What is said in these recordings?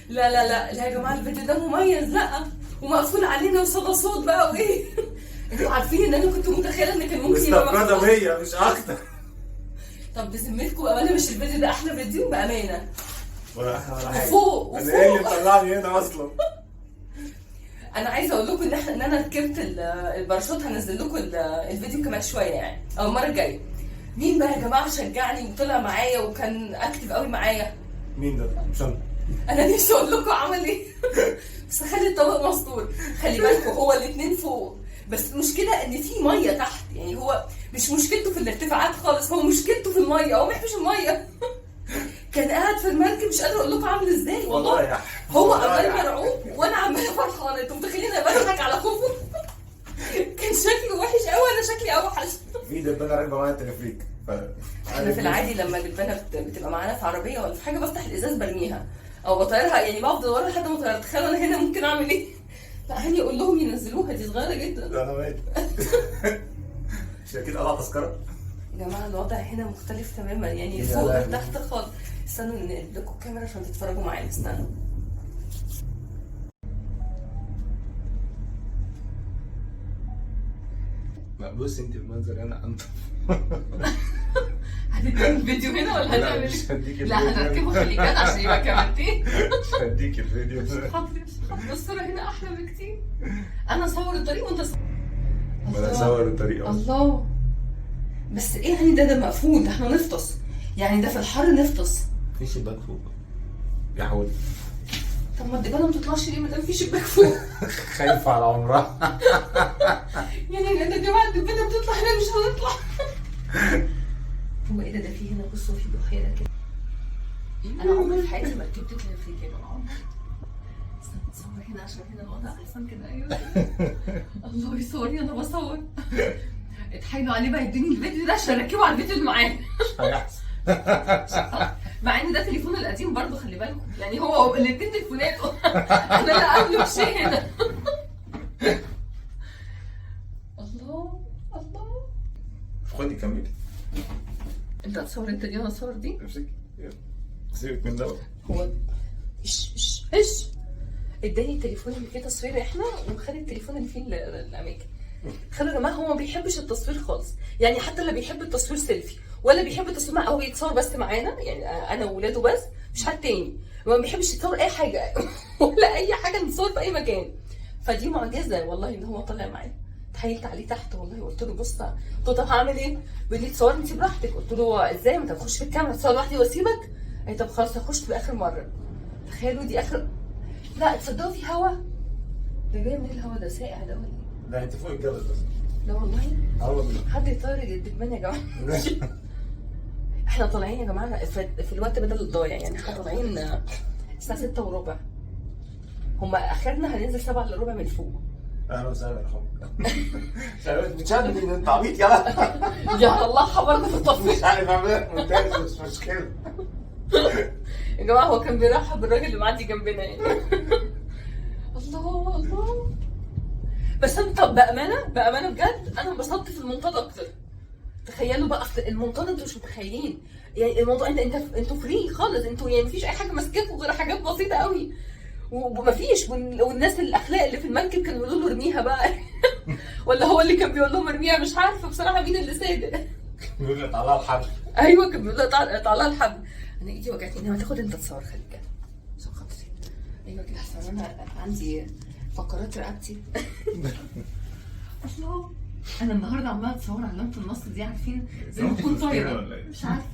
لا لا لا لا يا جماعه، الفيديو ده مميز، لا ومقفول علينا وصدى صوت بقى وايه. انتوا عارفين ان انا كنت متخيله ان كان ممكن يبقى مستفردة مفتوح. بيا مش اكتر. طب بذمتكم بامانه مش الفيديو ده احلى فيديو بامانه؟ ولا حاجة. وفوق انا ايه اللي وفوق. مطلعني هنا اصلا؟ انا عايزه اقول لكم ان انا ركبت الباراشوت. هنزل لكم الفيديو كمان شويه يعني او المره الجايه. مين بقى يا جماعه شجعني وطلع معايا وكان اكتف قوي معايا؟ مين ده؟ مش انا. انا نفسي اقول لكم عمل ايه. بس خلي الطبق مستور. خلي بالكم هو الاثنين فوق، بس المشكله ان في ميه تحت. يعني هو مش مشكلته في الارتفاعات خالص، هو مشكلته في الميه، هو ما يحبش الميه. كان قاعد في المركب مش قادره اقول لكم عامل ازاي والله. يا هو والله عمال يا مرعوب وانا عماله فرحانه. انتوا متخيلين انا بضحك على خوفه؟ كان شكله وحش قوي، انا شكلي اوحش. في دبانة راكبة معايا التلفريك احنا في العادي لما الدبانه بتبقى معانا في عربيه ولا في حاجه بفتح الازاز برميها او بطيرها، يعني بفضل ورا لحد ما اطيرها. تخيل انا هنا ممكن اعمل ايه؟ لا هاني اقول لهم ينزلوها، دي صغيره جدا. انا مالي. مش اكيد قطع تذكرة؟ يا جماعه الوضع هنا مختلف تماما، يعني يا فوق لهوي. وتحت خالص. استنوا ننقل لكم الكاميرا عشان تتفرجوا معايا. استنوا. لا بص انت المنظر هنا انت. هتديني الفيديو هنا ولا لا هنعمل مش ايه؟ هديك لا الفيديو. هنركبه في الليجان عشان يبقى كاميرتين. مش هديك الفيديو. حاضر الصورة هنا أحلى بكتير. أنا أصور الطريق وأنت ولا اصور الطريقة. الله. بس إيه يعني ده مقفول، ده إحنا نفطس. يعني ده في الحر نفطس. في شباك فوق يا حول. طب ما الدبانة ما تطلعش ليه ما دام في شباك فوق؟ خايفة على عمرها. يعني ده يا جماعة الدبانة بتطلع هنا مش هنطلع. هو إيه ده في هنا بصوا في بحيرة كده. أنا عمري في حياتي ما ركبت تلفريك كده عمري. استنى نصور هنا عشان هنا الوضع أحسن كده. أيوه. الله يصورني أنا بصور. اتحايلوا عليه بقى يدوني الفيديو ده عشان اركبه على الفيديو اللي معايا. هيحصل. مع ان ده تليفون القديم برضه خلي بالكم، يعني هو الاثنين تليفونات. انا لا قبل شيء هنا. الله الله. خدي كملي. انت هتصور انت دي وانا اصور دي؟ امسكي يلا. سيبك من ده بقى. هو ايش اداني التليفون اللي فيه تصوير احنا وخد التليفون اللي فيه الاماكن. خلوا يا جماعه هو ما بيحبش التصوير خالص، يعني حتى اللي بيحب التصوير سيلفي ولا بيحب التصوير مع او يتصور بس معانا، يعني انا وولاده بس مش حد تاني. ما بيحبش يتصور اي حاجه ولا اي حاجه نتصور في اي مكان. فدي معجزه والله ان هو طلع معايا. اتحايلت عليه تحت والله وقلت له بص، قلت له طب هعمل ايه؟ بيقول لي تصوري انت براحتك. قلت له ازاي ما انت هتخش في الكاميرا تصور لوحدي واسيبك؟ قال طب خلاص هخش في اخر مره. تخيلوا دي اخر. لا تصدقوا في هوا. ده جاي من الهوا ده ساقع ده ولا ايه؟ لا انت فوق الجبل بس. لا والله والله. حد يطير الدبان يا جماعه. احنا طالعين يا جماعه في الوقت بدل الضايع، يعني احنا طالعين الساعه 6:15. هما اخرنا هننزل 7:15 من فوق. اهلا وسهلا يا حبيبي. مش عارف ان انت عبيط يلا. يا الله حضرنا في التصوير. مش عارف اعمل مونتاج مش مشكله. يا جماعه هو كان بيرحب بالراجل اللي معدي جنبنا يعني. الله الله. بس انا طب بامانه بجد انا انبسطت في المنطاد اكتر. تخيلوا بقى المنطاد انتوا مش متخيلين، يعني الموضوع انتوا فري خالص، انتوا يعني مفيش اي حاجه ماسكاكوا غير حاجات بسيطه قوي ومفيش. والناس الاخلاق اللي في المركب كانوا بيقولوا له ارميها بقى. ولا هو اللي كان بيقول لهم ارميها، مش عارفه بصراحه مين اللي صادق. بيقول لك طلع الحبل. ايوه كان بيقول له طلع الحبل. انا ايدي وجعتني. انما تاخد انت تصور خليك كده عشان خاطري. ايوه كده احسن انا عندي فقرات رقبتي. الله. انا النهارده عماله اتصور علامه النص دي، عارفين زي ما تكون طايره مش عارفه.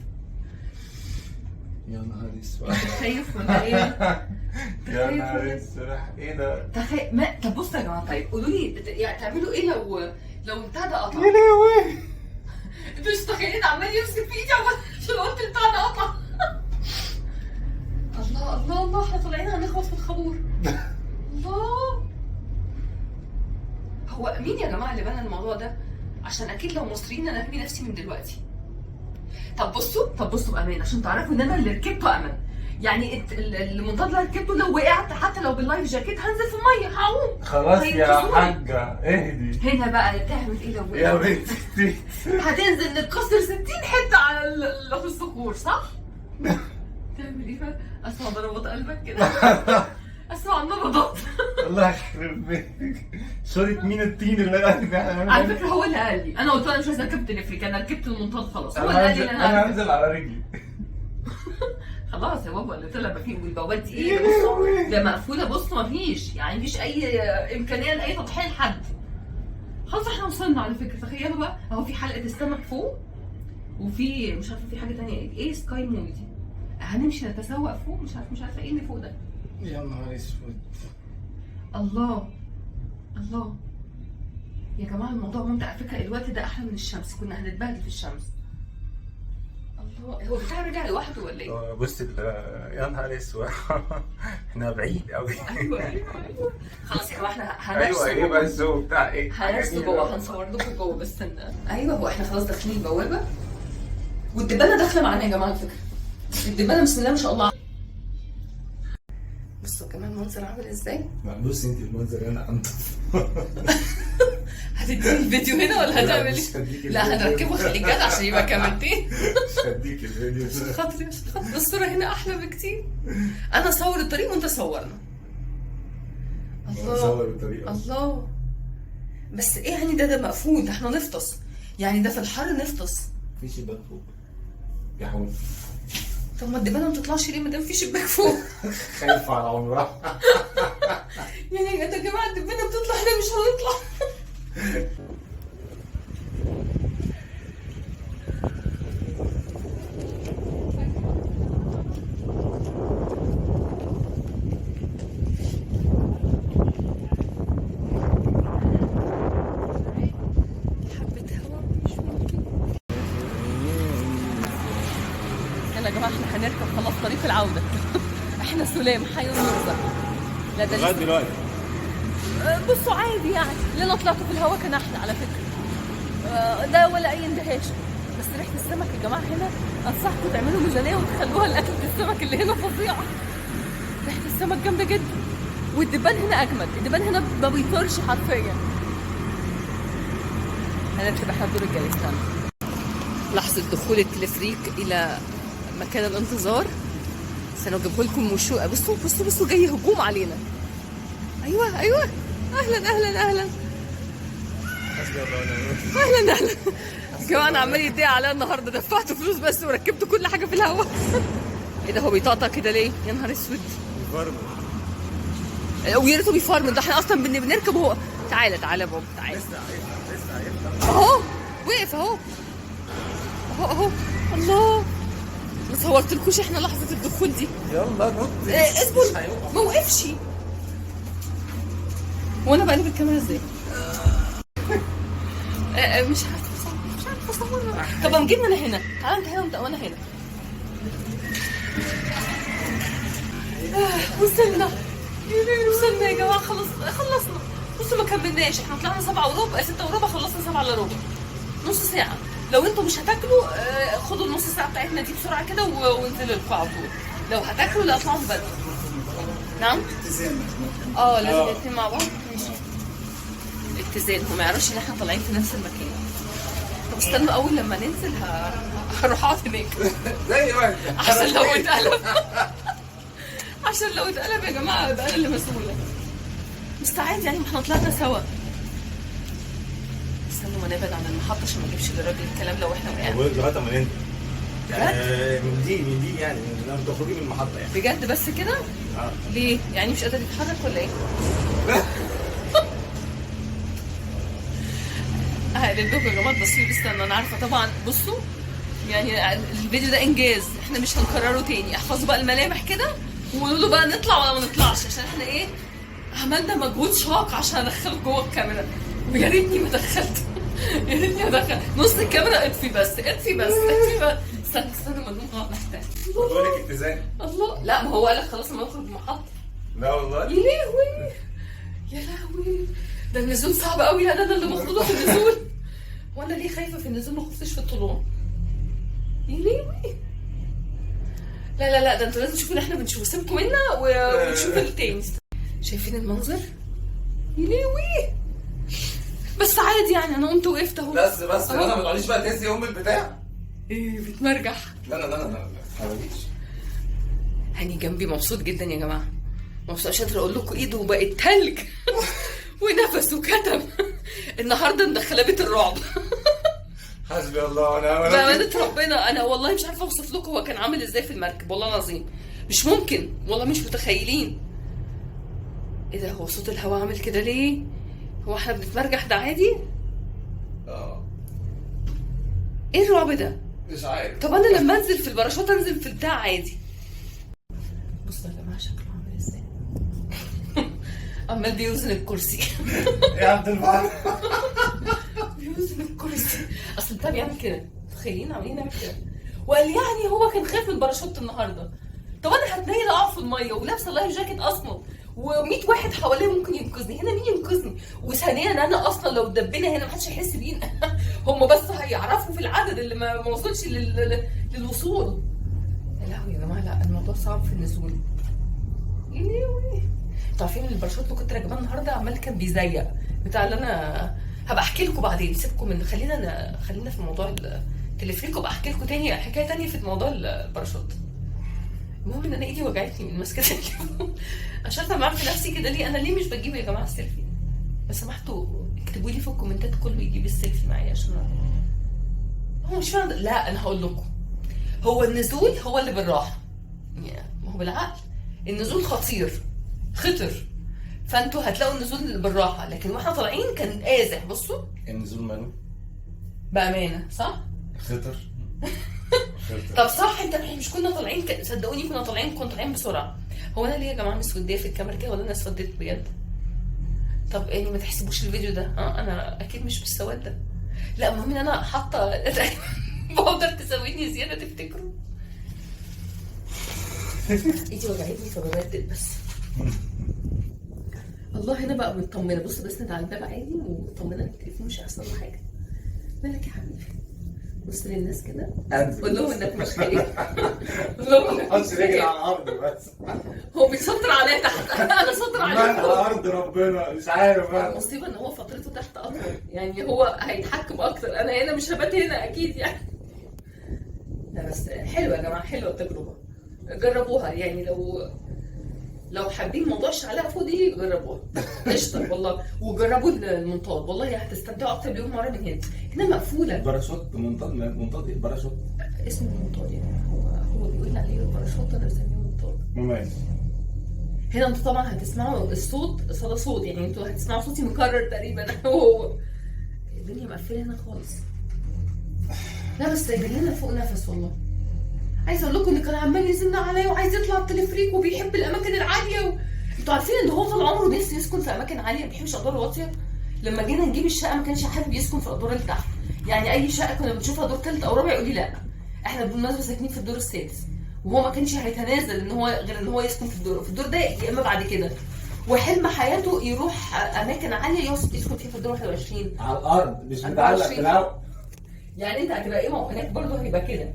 يا نهار اسود. خايف ولا ايه؟ يا نهار اسود ايه ده؟ تخيل ما طب بصوا يا جماعه، طيب قولوا لي يعني تعملوا ايه لو البتاع ده قطع؟ يا لهوي. انتوا مش متخيلين عمال يمسك في ايدي عشان قلت البتاع ده قطع. الله الله الله احنا طالعين هنخبط في الخابور. الله. هو مين يا جماعه اللي بنى الموضوع ده؟ عشان اكيد لو مصريين انا هرمي نفسي من دلوقتي. طب بصوا بامان عشان تعرفوا ان انا اللي ركبته امن. يعني المنطاد اللي ركبته لو وقعت حتى لو باللايف جاكيت هنزل في الميه هعوم. خلاص يا حاجه اهدي. هنا بقى تعمل ايه لو وقعت؟ يا بنتي هتنزل نتكسر 60 حته على اللي في الصخور صح؟ تعمل ايه بقى؟ اسمع ضربات قلبك كده. اسمع النبضات. الله يخرب بيتك. صورة مين الطين اللي قال لي على فكره هو اللي قال لي، انا قلت له انا مش عايز اركب تلفريك، انا ركبت المنطاد خلاص. هو اللي قال لي انا هنزل على رجلي. خلاص يا بابا اللي طلع مفيش. والبوابات دي ايه؟ بصوا ده مقفوله، بصوا مفيش يعني مفيش اي امكانيه لاي تضحيه لحد. خلاص احنا وصلنا على فكره. تخيلوا بقى اهو في حلقه السمك فوق، وفي مش عارفه في حاجه ثانيه ايه سكاي مول دي. هنمشي نتسوق فوق، مش عارفه ايه اللي فوق ده. يا نهار اسود. الله الله يا جماعه الموضوع ممتع على فكره. الوقت ده احلى من الشمس، كنا هنتبهدل في الشمس. الله، هو بتاع رجع لوحده ولا ايه؟ بص يا نهار اسود. احنا بعيد قوي. ايوه خلاص يا جماعه احنا هنرسم. ايوه ايه بقى الزو بتاع ايه؟ هنرسم جوه، هنصور لكم جوه. بس ايوه هو احنا خلاص داخلين البوابه، والدبانه داخله معانا يا جماعه على فكره. الدبانه بسم الله ما شاء الله. بصوا كمان المنظر عامل ازاي. بص انت المنظر هنا انضف. هتديني الفيديو هنا ولا هتعمل ايه؟ لا هنركبه خليك جدع عشان يبقى كاميرتين. مش هديك الفيديو. خاطري الصوره هنا احلى بكتير. انا اصور الطريق وانت صورنا. صور الطريق. الله. بس ايه يعني ده مقفول، ده احنا نفطس يعني، ده في الحر نفطس. في شباك فوق يا حول. طب ما الدبانه ما تطلعش ليه ما دام في شباك فوق؟ خايفه على عمرها. يعني يا جماعه الدبانه بتطلع احنا مش هنطلع. يا جماعه احنا هنركب خلاص طريق العوده. احنا سلام حي ونرزق. لا ده لغايه دلوقتي بصوا عادي يعني، اللي انا طلعته في الهواء كان احلى على فكره. ده ولا اي اندهاش. بس ريحه السمك يا جماعه هنا انصحكم تعملوا ميزانيه وتخلوها لاكله السمك اللي هنا فظيعه. ريحه السمك جامده جدا، والدبان هنا اجمد. الدبان هنا ما بيطيرش حرفيا. هنركب احنا الدور الجاي. استنى لحظه دخول التلفريك الى مكان الانتظار. سنجيبه لكم وشو. بصوا بصوا بصوا جاي هجوم علينا. ايوه اهلا اهلا اهلا اهلا اهلا. يا جماعه انا عمال يضيق عليا النهارده، دفعت فلوس بس وركبت كل حاجه في الهواء. ايه ده هو بيطقطق كده ليه؟ يا نهار اسود. بيفرمل. ويا ريته بيفرمل، ده احنا اصلا بنركب وهو. تعالى تعالى يا بابا تعالى. لسه هيفتح. اهو وقف اهو اهو. الله ما صورتلكوش احنا لحظه الدخول دي. يلا نط. اصبر ما وقفش. وانا بقلب الكاميرا ازاي؟ مش عارفه اصور. طب ما جينا انا هنا. تعالى انت هنا وانا هنا. وصلنا يا جماعه. خلصنا. بصوا ما كملناش، احنا طلعنا 7:15 6:15 خلصنا 7:15. نص ساعه. لو انتوا مش هتاكلوا خدوا النص ساعه بتاعتنا دي بسرعه كده وانزلوا القاعه على طول. لو هتاكلوا لا اطلعوا بدري. نعم؟ لازم الاثنين مع بعض. ماشي. اتزان وما يعرفش ان احنا طالعين في نفس المكان. طب استنوا اول لما ننزل هروح اقعد هناك. زي ما انت. عشان لو اتقلب يا جماعه يبقى انا اللي مسؤوله. مستعد يعني ما احنا طلعنا سوا. استنوا ما نبعد عن المحطه عشان ما نجيبش للراجل الكلام لو احنا وقعنا. لغايه ما ننزل. من دي يعني لما تخرجي من المحطه يعني. بجد بس كده؟ ليه؟ يعني مش قادر يتحرك ولا ايه؟ هقلب لكم يا جماعه التصوير. استنى انا عارفه طبعا. بصوا يعني الفيديو ده انجاز، احنا مش هنكرره تاني. احفظوا بقى الملامح كده وقولوا له بقى نطلع ولا ما نطلعش، عشان احنا ايه عملنا مجهود شاق عشان ادخله جوه الكاميرا. ويا ريتني ما دخلت. يا ريتني ادخل نص الكاميرا. اطفي بس. استنى ما نقع محتاج. بقول لك اتزان. الله لا ما هو قال لك خلاص ما نخرج من المحطه. لا والله. يا لهوي ده النزول صعب قوي. لا ده اللي مخضوضه في النزول. وانا ليه خايفه في النزول ما خفتش في الطلوع. يا لهوي. لا ده انتوا لازم تشوفوا اللي احنا بنشوفه. سيبكم منا ونشوف التاني. شايفين المنظر؟ يا لهوي. بس عادي يعني انا قمت وقفت اهو. بس انا ما تقعديش بقى تهزي ام البتاع. ايه بتمرجح. لا ما تحاوليش. هاني جنبي مبسوط جدا يا جماعه، مبسوط، مش قادره اقول لكم، ايده بقت تلج ونفسه كتم. النهارده مدخلاه بيت الرعب. حسبي الله ونعم بأمانة ربنا انا والله مش عارفه اوصف لكم هو كان عامل ازاي في المركب، والله العظيم مش ممكن، والله مش متخيلين. ايه ده، هو صوت الهواء عامل كده ليه؟ هو احنا بنتمرجح ده عادي؟ ايه الرعب ده؟ مش عارف. طب انا لما انزل في الباراشوت انزل في البتاع عادي. بصوا يا جماعه شكله عامل ازاي. عمال بيوزن الكرسي. يا عبد الفعال. بيوزن الكرسي، اصل بتاع بيعمل كده، متخيلين عاملين نعمل كده. وقال يعني هو كان خايف من الباراشوت النهارده. طب انا هتنيل اقع في الميه ولابسه لايف جاكيت اصلا و100 واحد حواليا ممكن ينقذني، هنا مين ينقذني؟ وثانيا انا اصلا لو دبنا هنا محدش هيحس بينا. هم بس هيعرفوا في العدد اللي ما وصلش للوصول. يا لهوي يا جماعه، لا الموضوع صعب في النزول. انتوا عارفين الباراشوت اللي كنت راكباه النهارده عمال كان بيزيق بتاع اللي انا هبقى احكي لكم بعدين، سيبكم من خلينا في موضوع التلفريك، وابقى احكي لكم تاني حكايه تانيه في موضوع الباراشوت. المهم ان انا ايدي وجعتني من ماسكه التليفون. عشان انا بعمل في نفسي كده ليه؟ انا ليه مش بجيب يا جماعه السيلفي؟ لو سمحتوا اكتبوا لي في الكومنتات كله يجيب السيلفي معايا، عشان هو مش فاهم. لا انا هقول لكم، هو النزول هو اللي بالراحه، ما هو بالعقل. النزول خطر، فانتوا هتلاقوا النزول بالراحه، لكن واحنا طالعين كان قازح. بصوا النزول ماله؟ بامانه صح؟ خطر. طب صح، انت مش كنا طالعين صدقوني كنا طالعين بسرعه. هو انا ليه يا جماعه مسوديه في الكاميرا كده، ولا انا اسودت بجد؟ طب يعني ما تحسبوش الفيديو ده، انا اكيد مش بالسواد ده. لا المهم ان انا حاطه بقدر تسويني زياده تفتكروا. ايدي وجعتني فببدل بس. الله هنا بقى مطمنه، بص بسند على الباب عادي ومطمنه التليفون مش هيحصل له حاجه. مالك يا حبيبي؟ بص للناس كده، قول لهم انك مش خايف. قول لهم انك حط رجلي على الارض بس. هو بيسطر عليا تحت، انا سطر عليه على فوق. الارض ربنا مش عارف بقى. المصيبه ان هو فترته تحت اطول، يعني هو هيتحكم اكتر، انا هنا مش هبات هنا اكيد يعني. لا بس حلوه يا جماعه، حلوه التجربه، جربوها يعني. لو حابين موضوع الشعلقه فوق دي جربوها قشطه والله، وجربوا المنطاد، والله هتستمتعوا اكتر بيهم مره من هنا. هنا مقفوله. باراشوت منطاد ايه باراشوت؟ اسمه منطاد يعني، هو بيقول لي عليه باراشوت، انا بسميه منطاد. مميز. هنا انتوا طبعا هتسمعوا الصوت صدى صوت، يعني انتوا هتسمعوا صوتي مكرر تقريبا. هو الدنيا مقفله هنا خالص. لا بس جاي لنا فوق نفس والله. عايزه اقول لكم ان كان عمال يزن عليا وعايز يطلع التلفريك وبيحب الاماكن العاليه انتوا عارفين ان هو طول عمره نفسه يسكن في اماكن عاليه، ما بيحبش الادوار الواطيه. لما جينا نجيب الشقه ما كانش حابب يسكن في الادوار اللي تحت، يعني اي شقه كنا بنشوفها دور ثالث او رابع يقول لي لا. احنا بالمناسبه ساكنين في الدور السادس، وهو ما كانش هيتنازل ان هو غير ان هو يسكن في الدور ده يا اما بعد كده. وحلم حياته يروح اماكن عاليه يسكن فيها في الدور 21 على الارض، مش متعلق في الهواء. يعني انت هتبقى ايه؟ ما هو هناك برضه هيبقى كده.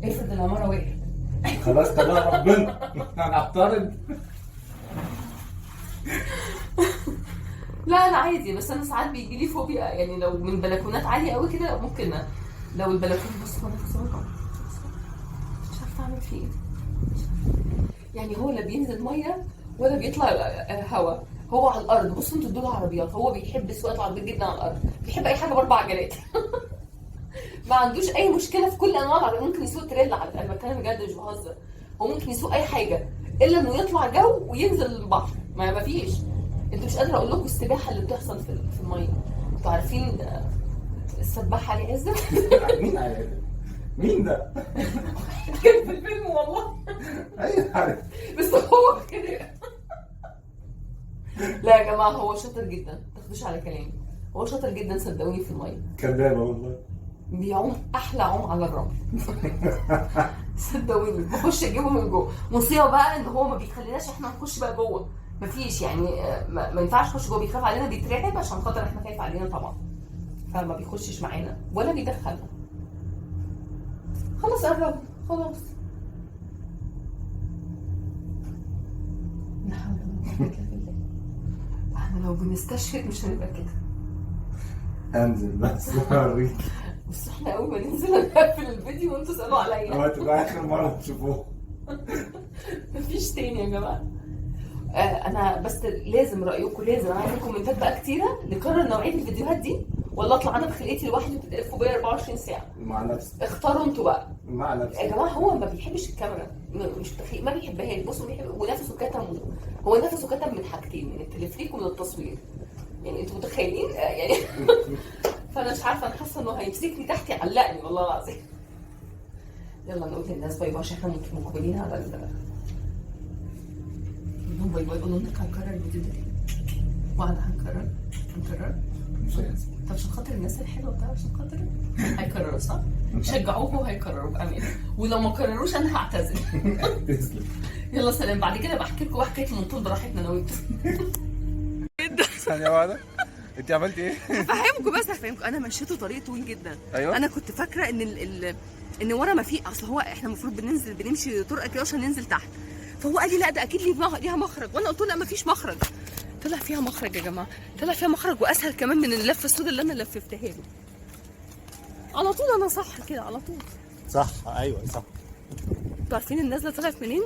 افرض العماره وقعت، خلاص تبع ربنا. هنعترض. لا انا عادي، بس انا ساعات بيجي لي فوبيا، يعني لو من بلكونات عاليه قوي كده ممكن. لو البلكونه بص انا مش عارفه اعمل فيه ايه، يعني هو لا بينزل ميه ولا بيطلع هواء، هو على الارض. بصوا انتوا دول عربيات، هو بيحب سواقه العربيات جدا على الارض، بيحب اي حاجه باربع عجلات. ما عندوش اي مشكله في كل انواع العربيات، ممكن يسوق تريلا، على انا بتكلم بجد مش بهزر. هو ممكن يسوق اي حاجه الا انه يطلع جو وينزل البحر، ما فيش. انتوا مش قادره اقول لكم السباحه اللي بتحصل في الميه. انتوا عارفين السباح علي عزت؟ مين عارف؟ مين ده؟ كان في الفيلم والله. ايوه عارف، بس هو كده. لا يا جماعه هو شاطر جدا، ما تاخدوش على كلامي، هو شاطر جدا صدقوني في الميه. كدابه والله. بيعوم احلى عوم على الرمل. صدقوني بخش اجيبه من جوه. مصيبه بقى ان هو ما بيخليناش احنا نخش بقى جوه، مفيش يعني ما ينفعش نخش جوه، بيخاف علينا، بيترعب عشان خاطر احنا خايف علينا طبعا، فما بيخشش معانا ولا بيدخلنا. خلاص قربنا خلاص. لا حول ولا قوة الا بالله. احنا لو بنستشهد مش هنبقى كده. انزل بس اوريك. بس احنا اول ما ننزل هنقفل الفيديو وانتوا اسالوا عليا. هو تبقى اخر مره تشوفوه. مفيش تاني يا جماعه. انا بس لازم رايكم، لازم عايزه كومنتات بقى كتيره نكرر نوعيه الفيديوهات دي، ولا اطلع انا بخلقتي لوحدي وتتقفوا بيا 24 ساعه. مع نفسك. اختاروا انتوا بقى. مع نفسك. يا جماعه هو ما بيحبش الكاميرا، مش تخيل، ما بيحبهاش. بصوا بيحب، ونفسه كتم. هو نفسه كتم من حاجتين، من التلفريك ومن التصوير. يعني انتوا متخيلين يعني. فانا مش عارفه، انا حاسه انه هيمسكني تحت يعلقني والله العظيم. يلا نقول للناس باي باي عشان احنا مقبلين على نقول باي باي. قولوا لك هنكرر الفيديو ده تاني، وعلا هنكرر. مش لازم. طب عشان خاطر الناس الحلوه بتاع، عشان خاطر هيكرروا صح؟ شجعوه وهيكرروا بأمان، ولو ما كرروش انا هعتذر. تسلم. يلا سلام. بعد كده بحكي لكم حكايه المنطول براحتنا انا وانتوا. ثانية واحدة، انت عملتي ايه؟ هفهمكم، بس هفهمكم. انا مشيته طريق طويل جدا. ايوه. انا كنت فاكره ان ان ورا ما في، اصل هو احنا المفروض بنمشي طرقه كده عشان ننزل تحت. فهو قال لي لا ده اكيد ليها مخرج، وانا قلت له لا ما فيش مخرج. طلع فيها مخرج يا جماعه، طلع فيها مخرج واسهل كمان من اللفه السوداء اللي انا لففتها له. على طول انا صح كده على طول. صح، ايوه صح. انتوا عارفين النازله طلعت منين؟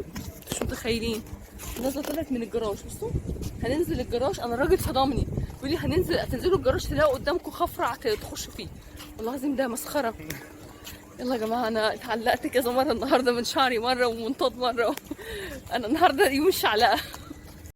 مش متخيلين. النازله طلعت من الجراج. بصوا هننزل الجراج، انا الراجل صدمني بيقول لي هتنزلوا الجراج تلاقوا قدامكم خفرع تخشوا فيه. والله العظيم ده مسخره. يلا يا جماعه انا اتعلقت كذا مره النهارده، من شعري مره ومنطاد مره. انا النهارده يوم الشعلقه.